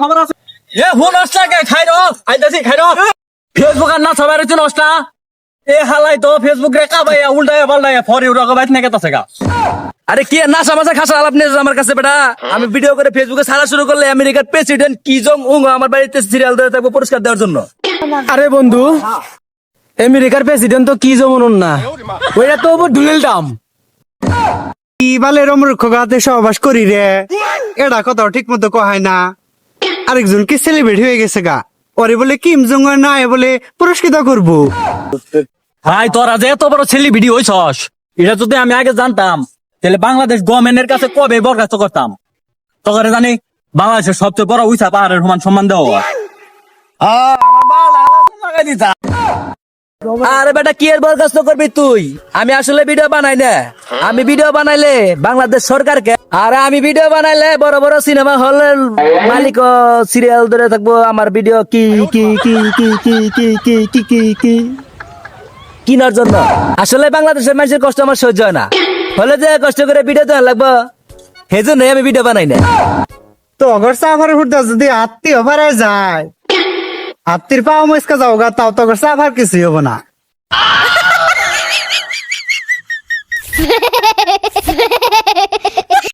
খবর আছে এ হুন আসছে খাই র আইতাছি খাই র ফেসবুক আর না সবাই রয়েছে নষ্টা এ হালাই তো ফেসবুক রে কাবাইয়া উল্টায়া পাল্টায়া ফর ইউরা কবাইত না কেতাছে গা আরে কি না সমাজে খাসা আলাপ নিয়ে আমার কাছে বেটা আমি ভিডিও করে ফেসবুকে ছাড়া শুরু করলে আমেরিকার প্রেসিডেন্ট কি জং উং আমার বাড়িতে সিরিয়াল ধরে থাকবো পুরস্কার দেওয়ার জন্য। আরে বন্ধু আমেরিকার প্রেসিডেন্ট তো কি যেমন না ওইটা তো ডোনাল্ড ট্রাম্প কি বালের অমূর্খ গাতে সহবাস করি রে, এটা কথা ঠিক মতো কহায় না। আরেকজন কি সেলিব্রিটি হয়ে গেছে গা, ওরে বলে কিম জং উন না বলে পুরস্কৃত করবো। ভাই তোরা যে এত বড় সেলিব্রিটি হইছস এটা যদি আমি আগে জানতাম তাহলে বাংলাদেশ গভর্নমেন্টের কাছে কবে বরখাস্ত করতাম। তোকে জানি বাংলাদেশের সবচেয়ে বড় উইসা পাহাড়ের সমান সম্মান দেওয়া হয়। আমার বাল আলাদা লাগাই দিতা। আরে বেটা কি এর বরখাস্ত করবি তুই? আমি আসলে ভিডিও বানাই না, আমি ভিডিও বানাইলে বাংলাদেশ সরকারকে, আর আমি ভিডিও বানাইলে বড় বড় সিনেমা হলের মালিক সিরিয়াল ধরে থাকবো আমার ভিডিও কি কি কি কি কি কি কি কি কি কি কিনার জন্য। আসলে বাংলাদেশের মানুষের কষ্ট আমার সহ্য হয় না, হলে যে কষ্ট করে ভিডিও দেওয়া লাগবো সেই জন্যই আমি ভিডিও বানাই না। তো অগর সাফার হুড়তে যদি আত্মীয় পারা যায়, আত্মীর পাও মস্কা যাও গা, তাও তো অগর সাফার কিছুই হবো না।